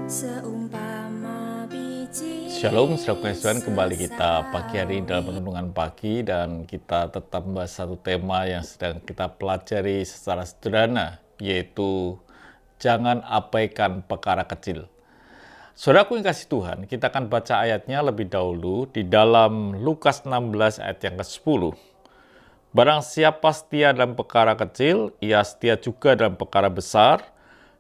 Seumpama biji. Shalom, saudara Tuhan, kembali kita pagi hari dalam renungan pagi dan kita tetap membahas satu tema yang sedang kita pelajari secara sederhana, yaitu jangan abaikan perkara kecil. Saudaraku yang kasih Tuhan, kita akan baca ayatnya lebih dahulu di dalam Lukas 16 ayat yang ke-10. Barang siapa setia dalam perkara kecil, ia setia juga dalam perkara besar.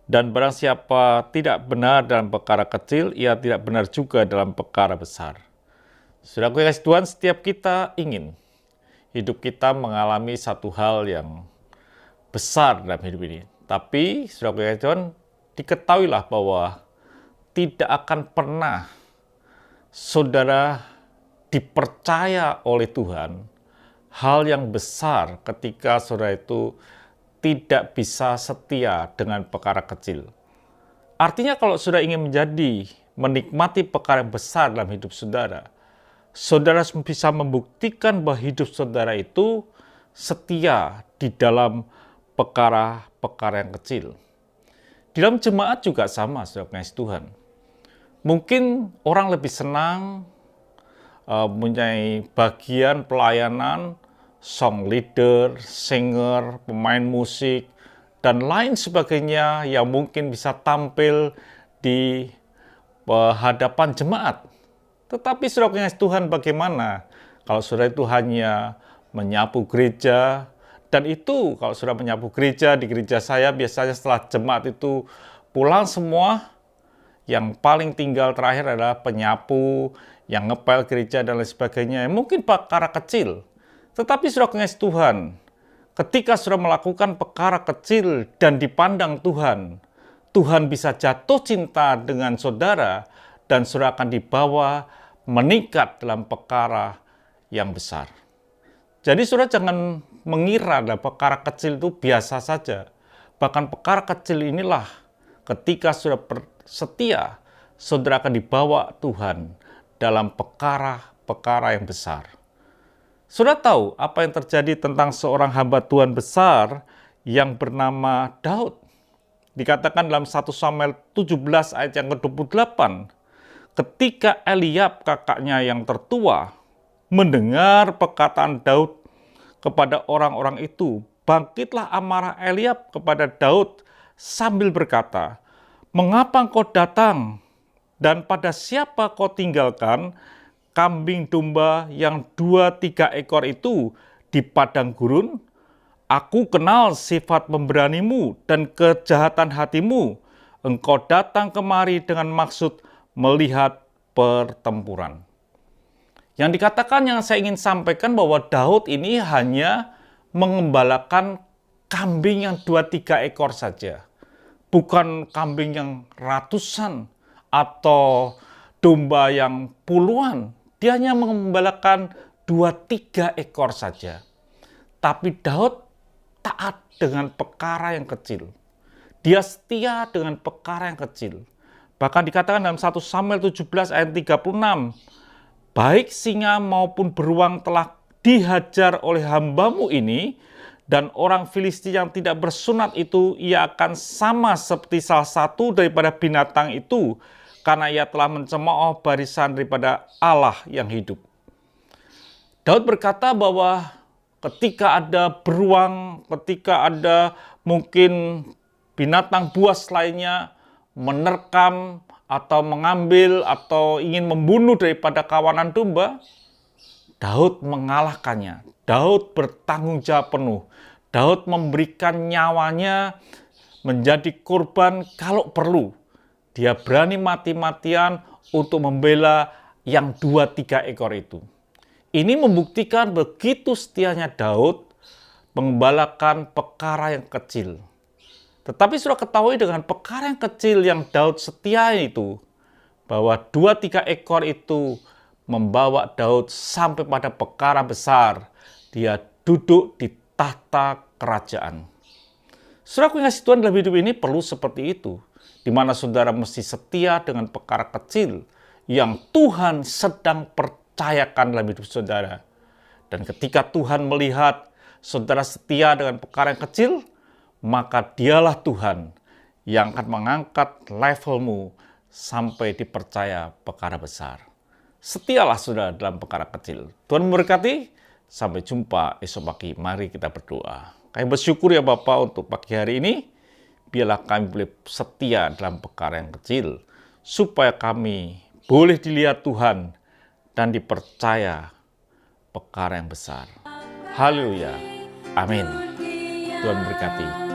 Dan barang siapa tidak benar dalam perkara kecil, ia tidak benar juga dalam perkara besar. Saudaraku yang kasih Tuhan, setiap kita ingin hidup kita mengalami satu hal yang besar dalam hidup ini. Tapi, saudaraku yang kasih Tuhan, diketahuilah bahwa tidak akan pernah saudara dipercaya oleh Tuhan hal yang besar ketika saudara itu tidak bisa setia dengan perkara kecil. Artinya kalau saudara ingin menikmati perkara yang besar dalam hidup saudara, saudara bisa membuktikan bahwa hidup saudara itu setia di dalam perkara-perkara yang kecil. Di dalam jemaat juga sama, saudara kasih Tuhan. Mungkin orang lebih senang mempunyai bagian pelayanan, song leader, singer, pemain musik, dan lain sebagainya yang mungkin bisa tampil di hadapan jemaat. Tetapi saudara yang Tuhan, bagaimana kalau saudara itu hanya menyapu gereja, dan itu kalau saudara menyapu gereja, di gereja saya biasanya setelah jemaat itu pulang semua, yang paling tinggal terakhir adalah penyapu, yang ngepel gereja dan lain sebagainya. Mungkin perkara kecil. Tetapi saudara kasih Tuhan, ketika saudara melakukan perkara kecil dan dipandang Tuhan, Tuhan bisa jatuh cinta dengan saudara dan saudara akan dibawa meningkat dalam perkara yang besar. Jadi saudara jangan mengira dalam perkara kecil itu biasa saja. Bahkan perkara kecil inilah ketika saudara setia, saudara akan dibawa Tuhan dalam perkara-perkara yang besar. Saudara tahu apa yang terjadi tentang seorang hamba Tuhan besar yang bernama Daud. Dikatakan dalam 1 Samuel 17 ayat yang ke-28. Ketika Eliab kakaknya yang tertua mendengar perkataan Daud kepada orang-orang itu, bangkitlah amarah Eliab kepada Daud sambil berkata, "Mengapa engkau datang dan pada siapa kau tinggalkan kambing domba yang 2-3 ekor itu di padang gurun? Aku kenal sifat pemberanimu dan kejahatan hatimu. Engkau datang kemari dengan maksud melihat pertempuran." Yang dikatakan, yang saya ingin sampaikan bahwa Daud ini hanya mengembalakan kambing yang 2-3 ekor saja. Bukan kambing yang ratusan atau domba yang puluhan. Dia hanya mengembalakan 2-3 ekor saja. Tapi Daud taat dengan perkara yang kecil. Dia setia dengan perkara yang kecil. Bahkan dikatakan dalam 1 Samuel 17 ayat 36, "Baik singa maupun beruang telah dihajar oleh hambamu ini, dan orang Filistia yang tidak bersunat itu, ia akan sama seperti salah satu daripada binatang itu, karena ia telah mencemooh barisan daripada Allah yang hidup." Daud berkata bahwa ketika ada beruang, ketika ada mungkin binatang buas lainnya menerkam atau mengambil atau ingin membunuh daripada kawanan domba, Daud mengalahkannya. Daud bertanggung jawab penuh. Daud memberikan nyawanya menjadi korban kalau perlu. Dia berani mati-matian untuk membela yang 2-3 ekor itu. Ini membuktikan begitu setianya Daud mengembalakan perkara yang kecil. Tetapi sudah ketahui dengan perkara yang kecil yang Daud setia itu, bahwa 2-3 ekor itu membawa Daud sampai pada perkara besar. Dia duduk di tahta kerajaan. Saudaraku yang kasih Tuhan, dalam hidup ini perlu seperti itu, di mana saudara mesti setia dengan perkara kecil yang Tuhan sedang percayakan dalam hidup saudara. Dan ketika Tuhan melihat saudara setia dengan perkara yang kecil, maka dialah Tuhan yang akan mengangkat levelmu sampai dipercaya perkara besar. Setialah saudara dalam perkara kecil. Tuhan memberkati. Sampai jumpa esok pagi. Mari kita berdoa. Kami bersyukur ya Bapa untuk pagi hari ini. Biarlah kami boleh setia dalam perkara yang kecil. Supaya kami boleh dilihat Tuhan dan dipercaya perkara yang besar. Haleluya. Amin. Tuhan berkati.